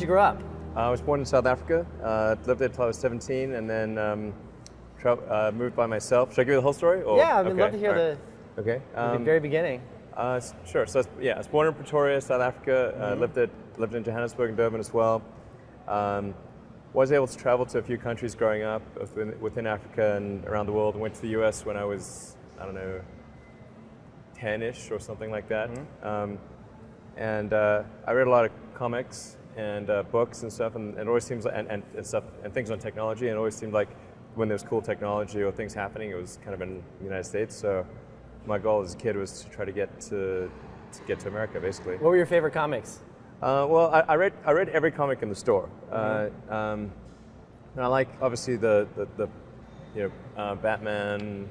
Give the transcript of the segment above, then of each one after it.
you grow up? I was born in South Africa, lived there until I was 17, and then moved by myself. Should I give you the whole story? Or? Yeah, I'd love to hear the very beginning. Sure. So I was born in Pretoria, South Africa. Lived in Johannesburg and Durban as well. Was able to travel to a few countries growing up within Africa and around the world. And went to the US when I was, I don't know, 10-ish or something like that. I read a lot of comics and books and stuff, and it always seems like, and stuff and things on technology. And it always seemed like when there's cool technology or things happening, it was kind of in the United States. So my goal as a kid was to try to get to America, basically. What were your favorite comics? Well, I read every comic in the store. And I like obviously the Batman,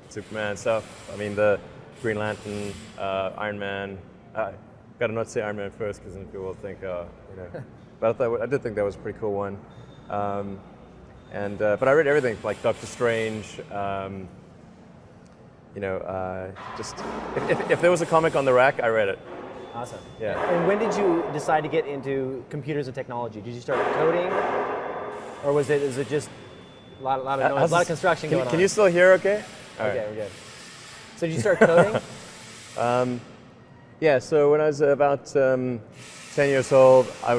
Superman stuff. I mean the Green Lantern, Iron Man. Got to not say Iron Man first because then people will think, But I did think that was a pretty cool one. But I read everything like Doctor Strange. Just if there was a comic on the rack, I read it. Awesome. Yeah. And when did you decide to get into computers and technology? Did you start coding, or is it just a lot of noise, a lot of construction going on? Can you still hear? Okay. Okay, we're good. So did you start coding? Yeah. So when I was about 10 years old, I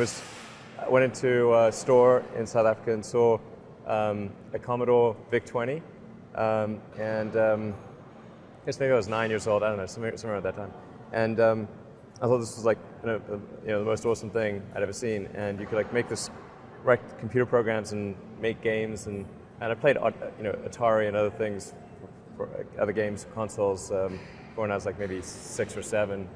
went into a store in South Africa and saw a Commodore VIC-20, I guess maybe I was 9 years old. I don't know, somewhere around that time, and I thought this was like the most awesome thing I'd ever seen, and you could write computer programs and make games, and I played Atari and other things for other games, consoles, when I was like maybe 6 or 7.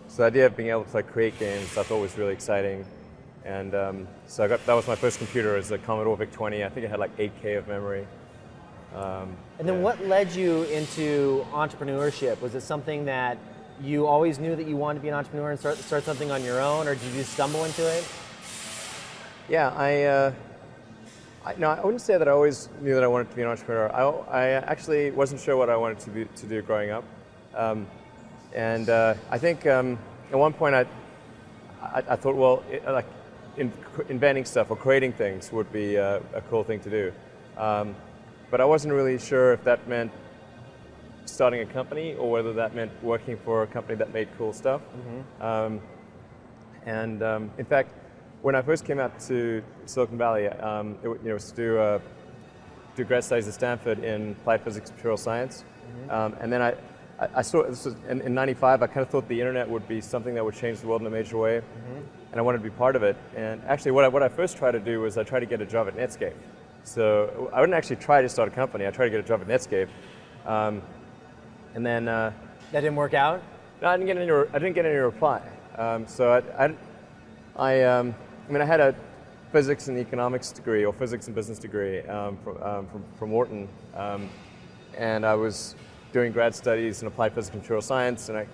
So the idea of being able to create games I thought was really exciting, and so that was my first computer, as a Commodore VIC-20. I think it had like 8K of memory. And then what led you into entrepreneurship? Was it something that you always knew that you wanted to be an entrepreneur and start something on your own, or did you stumble into it? Yeah, I wouldn't say that I always knew that I wanted to be an entrepreneur. I actually wasn't sure what I wanted to do growing up, and I think at one point I thought, well, inventing stuff or creating things would be a cool thing to do, but I wasn't really sure if that meant starting a company or whether that meant working for a company that made cool stuff. In fact, when I first came out to Silicon Valley, it was to do grad studies at Stanford in applied physics and material science. And then I saw, this was in 95, I kind of thought the internet would be something that would change the world in a major way. And I wanted to be part of it. And actually what I first tried to do was I tried to get a job at Netscape. So I wouldn't actually try to start a company, I tried to get a job at Netscape. And then that didn't work out? No, I didn't get any reply. So I had a physics and economics degree, or physics and business degree from Wharton, and I was doing grad studies in applied physics and material science, and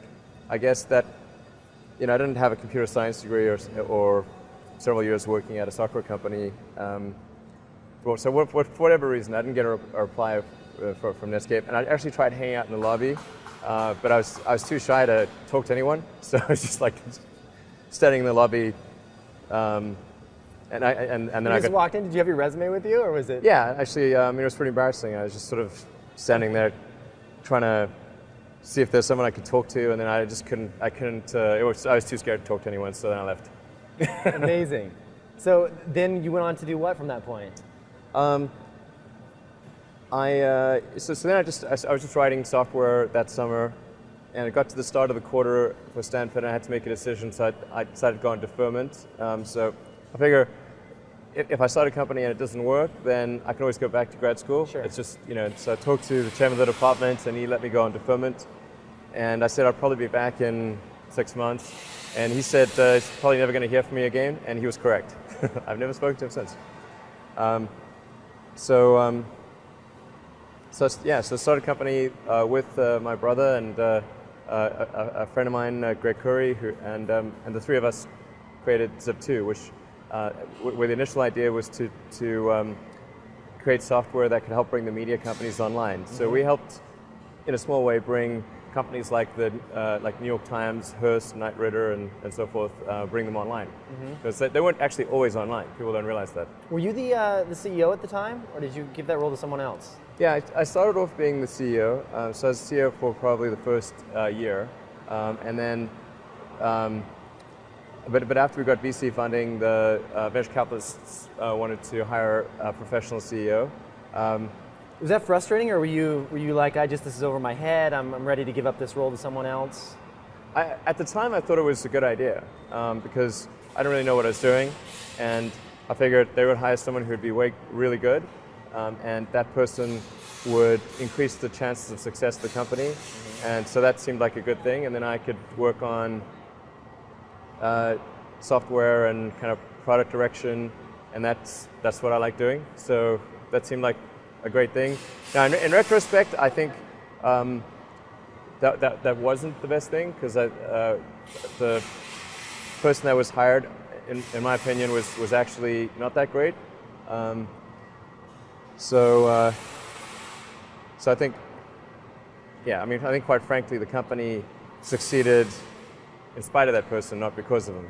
I guess that I didn't have a computer science degree or several years working at a software company. So for whatever reason, I didn't get a reply from Netscape, and I actually tried hanging out in the lobby, but I was too shy to talk to anyone, so I was just like standing in the lobby, and then I just walked in. Did you have your resume with you, or was it? Yeah, actually, it was pretty embarrassing. I was just sort of standing there, trying to see if there's someone I could talk to, and then I just couldn't. I was too scared to talk to anyone, so then I left. Amazing. So then you went on to do what from that point? So then I was just writing software that summer, and it got to the start of the quarter for Stanford, and I had to make a decision, so I decided to go on deferment. So I figure if I start a company and it doesn't work, then I can always go back to grad school. Sure. It's just, so I talked to the chairman of the department, and he let me go on deferment, and I said I'll probably be back in 6 months, and he said he's probably never going to hear from me again, and he was correct. I've never spoken to him since. So I started a company with my brother and a friend of mine, Greg Curry, and the three of us created Zip2, which where the initial idea was to create software that could help bring the media companies online. So we helped, in a small way, bring companies like the like New York Times, Hearst, Knight Ridder, and so forth bring them online. Because they weren't actually always online. People don't realize that. Were you the CEO at the time, or did you give that role to someone else? Yeah, I started off being the CEO. So I was CEO for probably the first year, and then. But after we got VC funding, the venture capitalists wanted to hire a professional CEO. Was that frustrating, or were you like, this is over my head, I'm ready to give up this role to someone else? At the time, I thought it was a good idea because I didn't really know what I was doing, and I figured they would hire someone who would be really good, and that person would increase the chances of success of the company, and so that seemed like a good thing, and then I could work on software and kind of product direction, and that's what I like doing. So that seemed like a great thing. Now, in retrospect, I think that wasn't the best thing because the person that was hired, in my opinion, was actually not that great. So I think, yeah, I think quite frankly, the company succeeded in spite of that person, not because of him.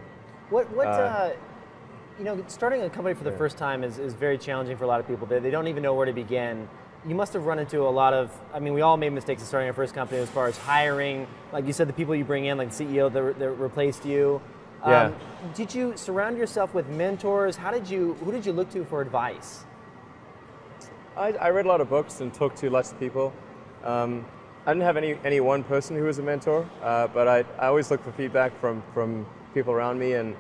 Starting a company for the first time is very challenging for a lot of people. They don't even know where to begin. You must have run into a lot of, we all made mistakes in starting our first company as far as hiring, like you said, the people you bring in, like the CEO that replaced you. Yeah. Did you surround yourself with mentors? Who did you look to for advice? I read a lot of books and talked to lots of people. I didn't have any one person who was a mentor, but I always look for feedback from people around me and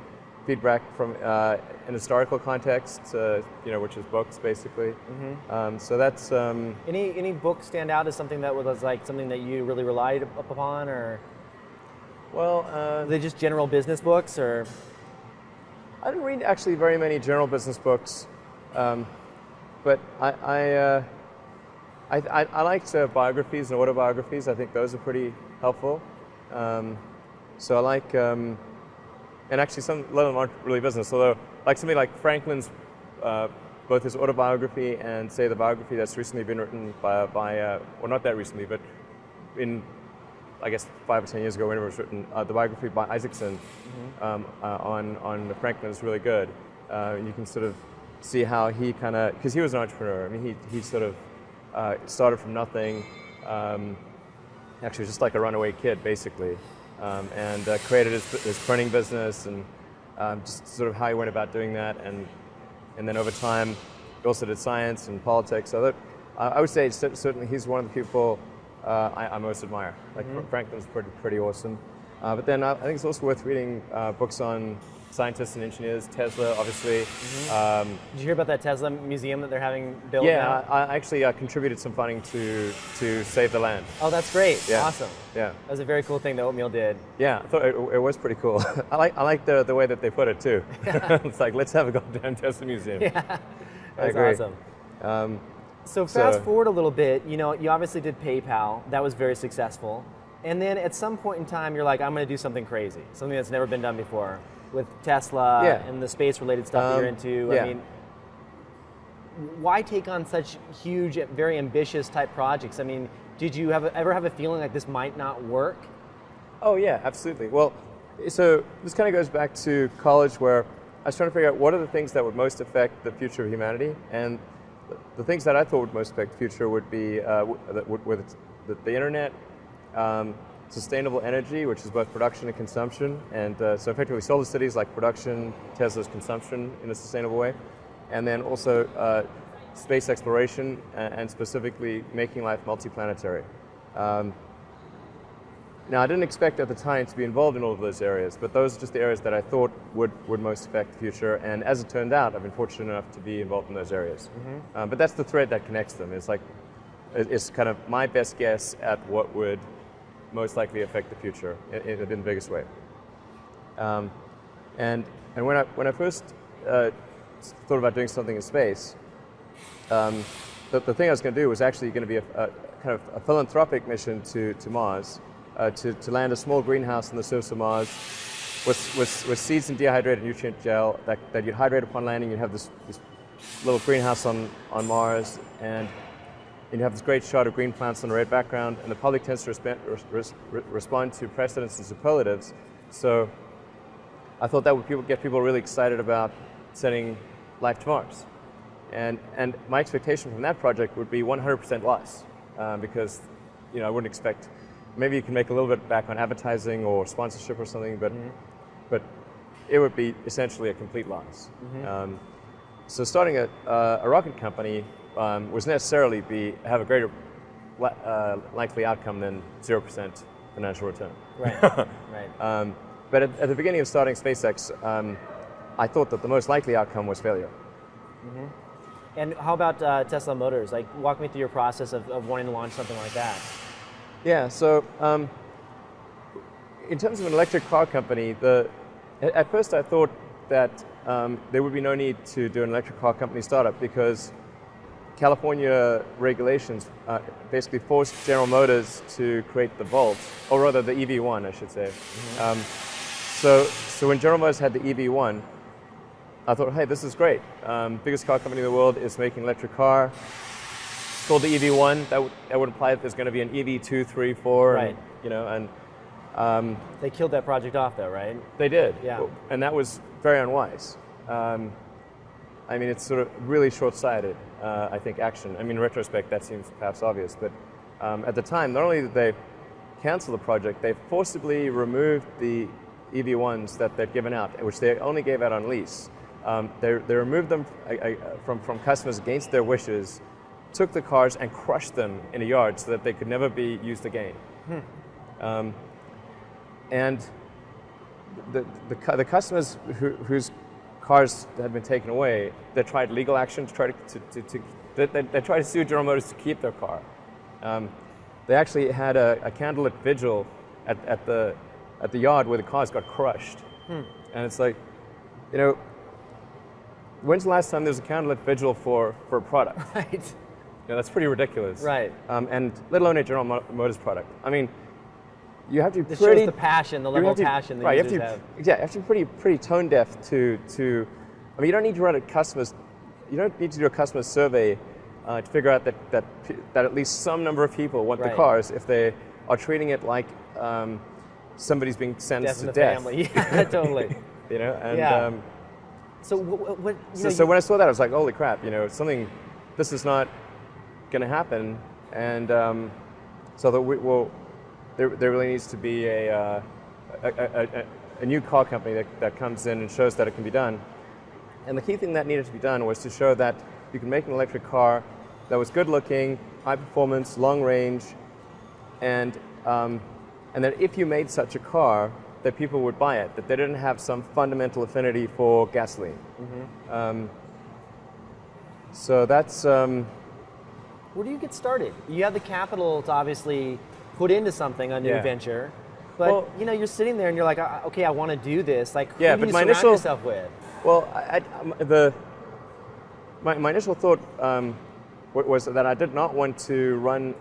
feedback from an historical context, which is books basically. So that's any book stand out as something that was like something that you really relied upon, or were they just general business books, or? I didn't read actually very many general business books, but I liked biographies and autobiographies. I think those are pretty helpful. So I like, and actually a lot of them aren't really business, although like something like Franklin's, both his autobiography and say the biography that's recently been written by well, not that recently, but in, I guess 5 or 10 years ago, whenever it was written, the biography by Isaacson on Franklin is really good. You can sort of see how he because he was an entrepreneur. He sort of started from nothing, actually just like a runaway kid, basically, and created his printing business, and just sort of how he went about doing that, and then over time, he also did science and politics. So that, I would say certainly he's one of the people I most admire. Like Franklin's pretty awesome. But then I think it's also worth reading books on scientists and engineers. Tesla, obviously. Did you hear about that Tesla museum that they're having built now? Yeah, I actually contributed some funding to save the land. Oh, that's great. Yeah. Awesome. Yeah. That was a very cool thing that Oatmeal did. Yeah, I thought it was pretty cool. I like the way that they put it too. It's like, let's have a goddamn Tesla museum. Yeah, I that's agree. awesome. So fast forward a little bit, you obviously did PayPal. That was very successful. And then at some point in time, you're like, I'm going to do something crazy, something that's never been done before with Tesla and the space-related stuff that you're into. Yeah. I mean, why take on such huge, very ambitious type projects? I mean, did you ever have a feeling like this might not work? Oh yeah, absolutely. Well, so this kind of goes back to college, where I was trying to figure out what are the things that would most affect the future of humanity, and the things that I thought would most affect the future would be the internet, sustainable energy, which is both production and consumption, and so effectively solar cities like production, Tesla's consumption in a sustainable way, and then also space exploration and specifically making life multiplanetary. Now, I didn't expect at the time to be involved in all of those areas, but those are just the areas that I thought would most affect the future, and as it turned out, I've been fortunate enough to be involved in those areas. But that's the thread that connects them. It's kind of my best guess at what would most likely affect the future in the biggest way. And when I first thought about doing something in space, the thing I was going to do was actually going to be a kind of a philanthropic mission to Mars, to land a small greenhouse on the surface of Mars with seeds and dehydrated nutrient gel that you'd hydrate upon landing. You'd have this little greenhouse on Mars, and and you have this great shot of green plants on a red background, and the public tends to respond to precedents and superlatives. So I thought that would get people really excited about sending life to Mars. And my expectation from that project would be 100% loss, because I wouldn't expect, maybe you can make a little bit back on advertising or sponsorship or something, but it would be essentially a complete loss. So starting a rocket company was necessarily have a greater likely outcome than 0% financial return. Right, right. But at the beginning of starting SpaceX, I thought that the most likely outcome was failure. And how about Tesla Motors? Like, walk me through your process of wanting to launch something like that. Yeah, so in terms of an electric car company, at first I thought that there would be no need to do an electric car company startup because California regulations basically forced General Motors to create the Volt, or rather the EV1, I should say. So when General Motors had the EV1, I thought, hey, this is great. Biggest car company in the world is making an electric car. It's called the EV1. That would imply that there's going to be an EV2, 3, 4. Right. And they killed that project off, though, right? They did. Yeah. And that was very unwise. I mean, it's sort of really short-sighted, I think, action. I mean, in retrospect, that seems perhaps obvious. But at the time, not only did they cancel the project, they forcibly removed the EV1s that they'd given out, which they only gave out on lease. They removed them from customers against their wishes, took the cars and crushed them in a yard so that they could never be used again. And the customers whose cars had been taken away, they tried legal action to try they tried to sue General Motors to keep their car. They actually had a candlelit vigil at the yard where the cars got crushed. And it's like, when's the last time there was a candlelit vigil for a product? Right. That's pretty ridiculous. Right. And let alone a General Motors product. I mean, you have to be This pretty... shows the passion, the level of passion that users have. Yeah, you have to be pretty tone deaf to... I mean, you don't need to run a customer's... You don't need to do a customer survey to figure out that at least some number of people want the cars if they are treating it like somebody's being sentenced to death. Family. Yeah, totally. And... So So when I saw that, I was like, holy crap, this is not going to happen. And so that there really needs to be a new car company that comes in and shows that it can be done. And the key thing that needed to be done was to show that you can make an electric car that was good looking, high performance, long range, and that if you made such a car, that people would buy it, that they didn't have some fundamental affinity for gasoline. So that's... Where do you get started? You have the capital to obviously put into something, a new venture, but you're sitting there and you're like, okay, I want to do this. Like, who do you surround yourself with? Well, my initial thought was that I did not want to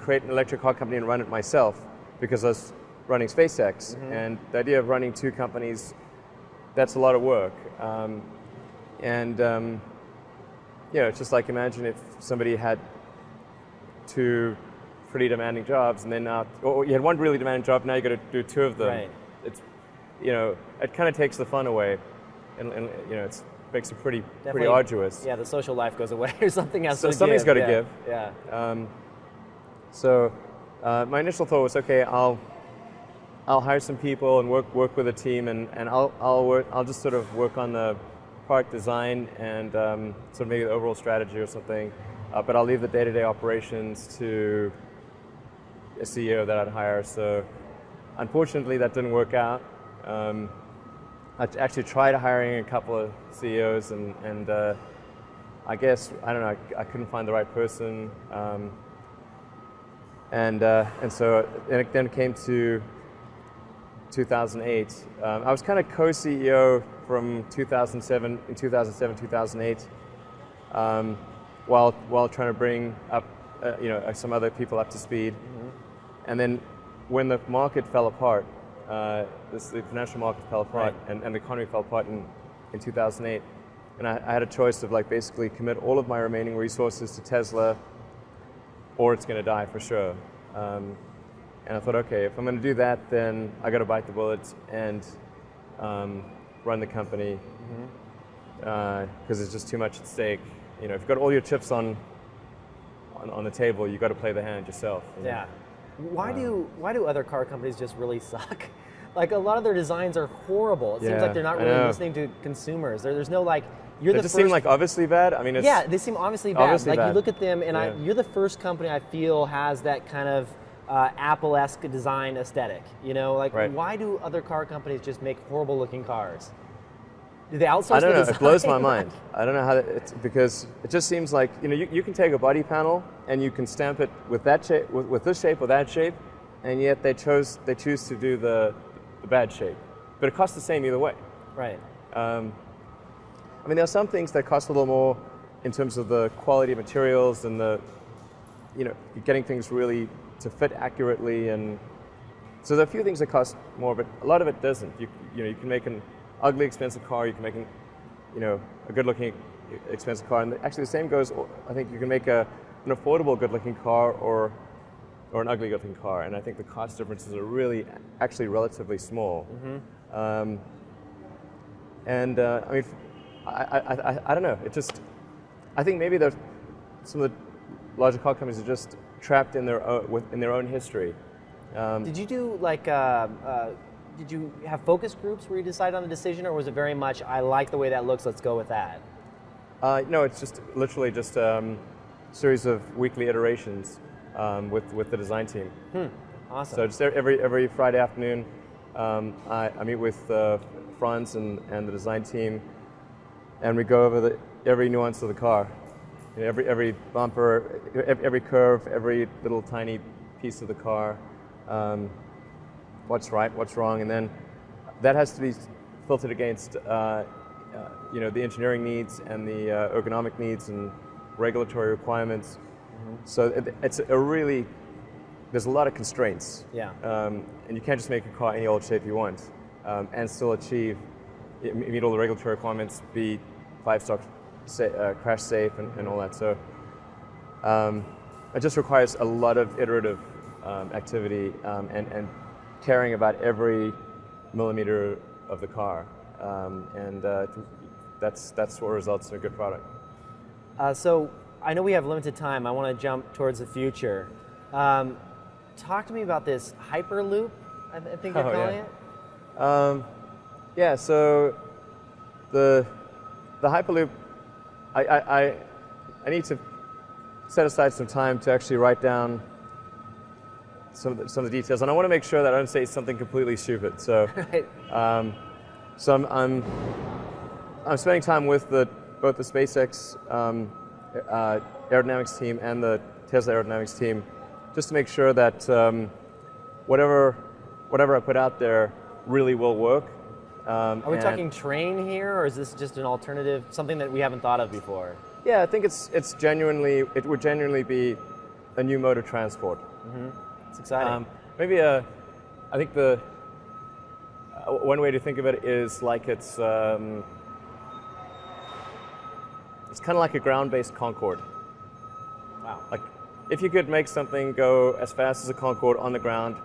create an electric car company and run it myself, because I was running SpaceX, and the idea of running two companies, that's a lot of work. It's just like, imagine if somebody had two pretty demanding jobs, and then or you had one really demanding job, now you got to do two of them. Right. It's, it kind of takes the fun away, and it makes it pretty arduous. Yeah, the social life goes away, or something else. So something's got to give. Yeah. So my initial thought was, okay, I'll hire some people and work with a team, and I'll just sort of work on the product design and sort of maybe the overall strategy or something. But I'll leave the day-to-day operations to a CEO that I'd hire. So unfortunately, that didn't work out. I actually tried hiring a couple of CEOs, and I guess, I don't know, I couldn't find the right person. And so then it came to 2008. I was kind of co-CEO from 2007, 2008, while trying to bring up, some other people up to speed. And then when the market fell apart, the financial market fell apart, and the economy fell apart in 2008, and I had a choice of basically commit all of my remaining resources to Tesla or it's going to die for sure. And I thought, okay, if I'm going to do that, then I got to bite the bullet and run the company, because there's just too much at stake. You know, if you've got all your chips on the table, you've got to play the hand yourself. You know? Yeah. Why do other car companies just really suck? Like, a lot of their designs are horrible. It seems like they're not really listening to consumers. There's no, like, you're they the just first. Seem like obviously bad. I mean, it's yeah, they seem obviously bad. Obviously like bad. You look at them, and you're the first company I feel has that kind of Apple-esque design aesthetic. You know, like why do other car companies just make horrible-looking cars? Do they outsource? I don't know. Design? It blows my mind. I don't know how it's because it just seems like, you know, you can take a body panel and you can stamp it with that shape, with this shape or that shape, and yet they choose to do the bad shape, but it costs the same either way. Right. I mean, there are some things that cost a little more in terms of the quality of materials and the, you know, getting things really to fit accurately, and so there are a few things that cost more, but a lot of it doesn't. You know, you can make an ugly, expensive car. You can make a good-looking, expensive car, and actually the same goes. I think you can make an affordable, good-looking car or an ugly looking car, and I think the cost differences are really actually relatively small. I mean, I don't know. It just, I think maybe some of the larger car companies are just trapped in their own history. Did you do like? Did you have focus groups where you decided on a decision, or was it very much, I like the way that looks, let's go with that? No, it's just literally just a series of weekly iterations. With the design team. Awesome. So just every Friday afternoon, I meet with Franz and the design team, and we go over every nuance of the car, you know, every bumper, every curve, every little tiny piece of the car, what's right, what's wrong, and then that has to be filtered against you know, the engineering needs and the ergonomic needs and regulatory requirements. So it's a really, there's a lot of constraints. Yeah. And you can't just make a car any old shape you want and still meet all the regulatory requirements, be 5-star crash safe and all that. So it just requires a lot of iterative activity and caring about every millimeter of the car. That's what results in a good product. So I know we have limited time. I want to jump towards the future. Talk to me about this Hyperloop, I think you're calling it? Yeah, so the Hyperloop, I need to set aside some time to actually write down some of the details, and I want to make sure that I don't say something completely stupid. So, so I'm spending time with both the SpaceX aerodynamics team and the Tesla aerodynamics team, just to make sure that whatever I put out there really will work. Are we talking train here, or is this just an alternative, something that we haven't thought of before? Yeah, I think it would genuinely be a new mode of transport. It's exciting. Maybe I think the one way to think of it is like it's kind of like a ground-based Concorde. Wow. Like, if you could make something go as fast as a Concorde on the ground,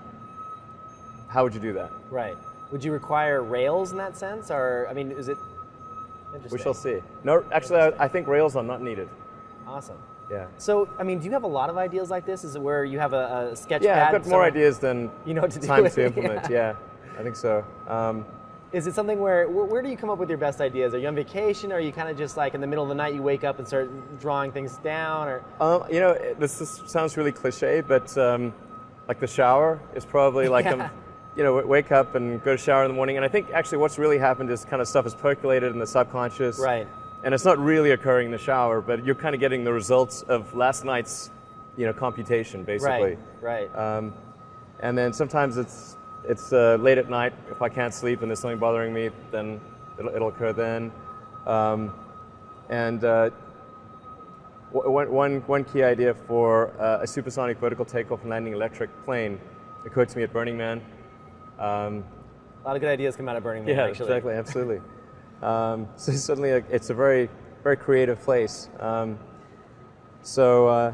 how would you do that? Right. Would you require rails in that sense, or I mean, is it interesting? We shall see. No, actually, I think rails are not needed. Awesome. Yeah. So, I mean, do you have a lot of ideas like this? Is it where you have a sketch Yeah, pad? I've got more ideas than you know what to time do to implement. Yeah, I think so. Is it something where do you come up with your best ideas? Are you on vacation, or are you kind of just like in the middle of the night you wake up and start drawing things down? Or you know, this sounds really cliche, but like the shower is probably like you know, wake up and go to shower in the morning. And I think actually what's really happened is kind of stuff is percolated in the subconscious. Right. And it's not really occurring in the shower, but you're kind of getting the results of last night's, you know, computation, basically. Right. And then sometimes it's late at night. If I can't sleep and there's something bothering me, then it'll occur then. One key idea for a supersonic vertical takeoff and landing electric plane occurred to me at Burning Man. A lot of good ideas come out of Burning Man. Yeah, actually. exactly, absolutely. So certainly, it's a very, very creative place. So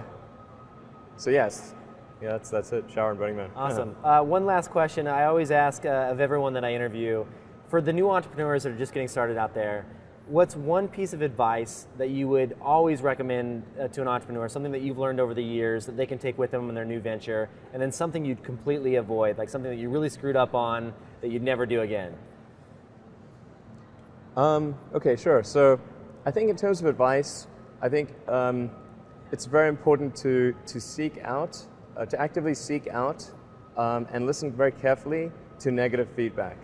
So yes, yeah, that's it. Shower and Burning Man. Awesome. One last question I always ask of everyone that I interview. For the new entrepreneurs that are just getting started out there, what's one piece of advice that you would always recommend to an entrepreneur, something that you've learned over the years that they can take with them in their new venture, and then something you'd completely avoid, like something that you really screwed up on that you'd never do again? Okay, sure. So I think in terms of advice, I think it's very important to seek out, to actively seek out and listen very carefully to negative feedback.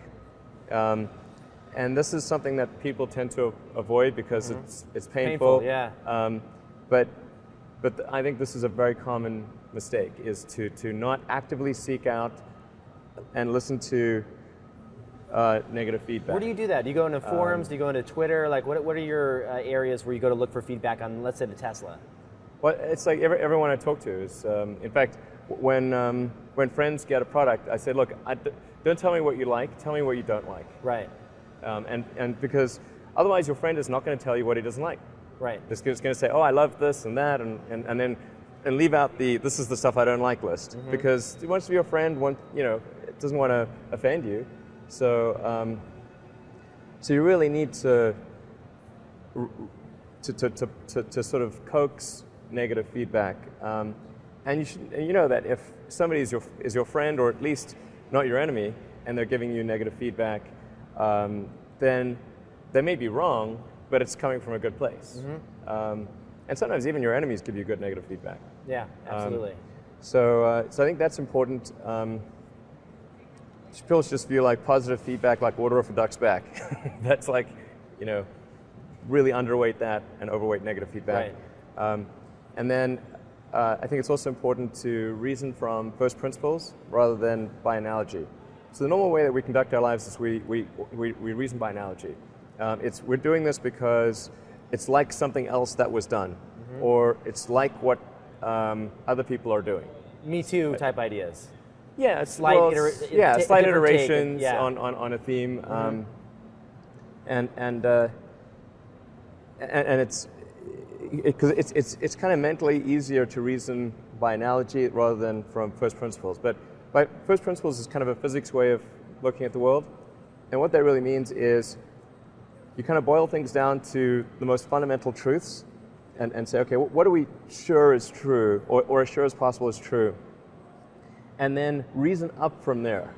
And this is something that people tend to avoid because it's painful. Yeah. But I think this is a very common mistake, is to not actively seek out and listen to negative feedback. Where do you do that? Do you go into forums? Do you go into Twitter? Like, what are your areas where you go to look for feedback on, let's say, the Tesla? Well, it's like everyone I talk to is, in fact, when friends get a product, I say, look, don't tell me what you like, tell me what you don't like. Right. And because otherwise your friend is not going to tell you what he doesn't like. Right. He's going to say, oh, I love this and that, and then leave out the this is the stuff I don't like list, because he wants to be your friend. It doesn't want to offend you. So so you really need to sort of coax negative feedback, and you know that if somebody is your friend, or at least not your enemy, and they're giving you negative feedback, then they may be wrong, but it's coming from a good place. And sometimes even your enemies give you good negative feedback. Yeah, absolutely. So I think that's important. People just view like positive feedback like water off a duck's back. That's like, really underweight that and overweight negative feedback. Right. And then I think it's also important to reason from first principles rather than by analogy. So the normal way that we conduct our lives is we reason by analogy. We're doing this because it's like something else that was done, or it's like what other people are doing. Me Too type ideas. Yeah, Slight iterations yeah. on a theme, and it's kind of mentally easier to reason by analogy rather than from first principles. But by first principles is kind of a physics way of looking at the world, and what that really means is you kind of boil things down to the most fundamental truths, and say, okay, what are we sure is true, or as sure as possible is true, and then reason up from there.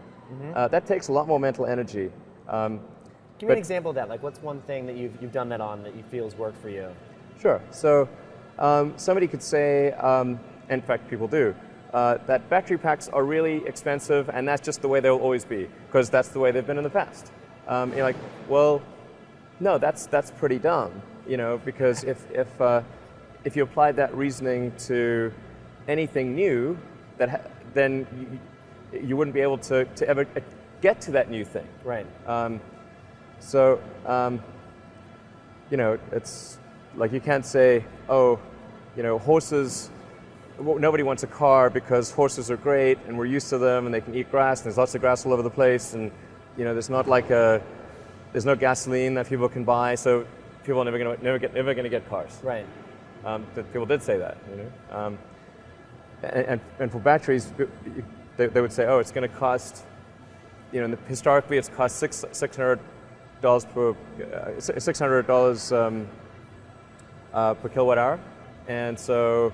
That takes a lot more mental energy. Give me an example of that. Like, what's one thing that you've done that on that you feel has worked for you? Sure. So somebody could say, in fact, people do, that battery packs are really expensive, and that's just the way they'll always be, because that's the way they've been in the past. You're like, well, no, that's pretty dumb, because if you applied that reasoning to anything new, then you wouldn't be able to ever get to that new thing. Right. It's like you can't say, oh, horses. Nobody wants a car because horses are great and we're used to them and they can eat grass and there's lots of grass all over the place, and there's no gasoline that people can buy, so people are never going to get cars. Right. But people did say that. And for batteries, they would say, oh, it's going to cost. Historically, it's cost $600 per kilowatt hour, and so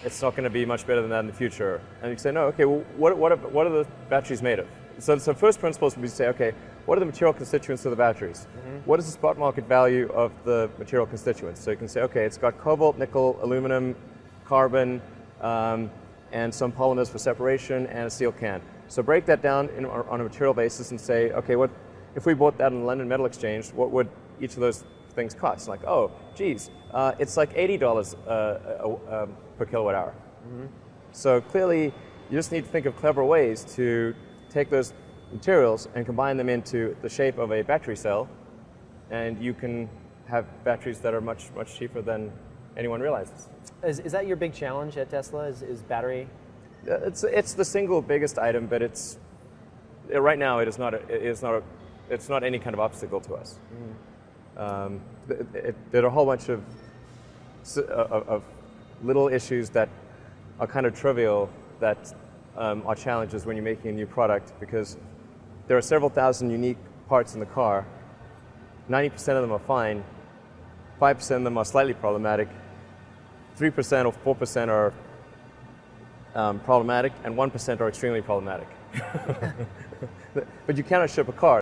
it's not going to be much better than that in the future. And you say, no, okay, well, what are the batteries made of? So first principles would be to say, okay, what are the material constituents of the batteries? What is the spot market value of the material constituents? So you can say, okay, it's got cobalt, nickel, aluminum, carbon, and some polymers for separation, and a steel can. So break that down on a material basis and say, okay, what if we bought that on the London Metal Exchange, what would each of those things cost? Like, oh, geez, it's like $80 per kilowatt hour. So clearly, you just need to think of clever ways to take those materials and combine them into the shape of a battery cell, and you can have batteries that are much, much cheaper than anyone realizes. Is that your big challenge at Tesla? Is battery? It's the single biggest item, but right now it's not any kind of obstacle to us. There are a whole bunch of little issues that are kind of trivial that are challenges when you're making a new product, because there are several thousand unique parts in the car. 90% of them are fine, 5% of them are slightly problematic, 3% or 4% are problematic, and 1% are extremely problematic. But you cannot ship a car.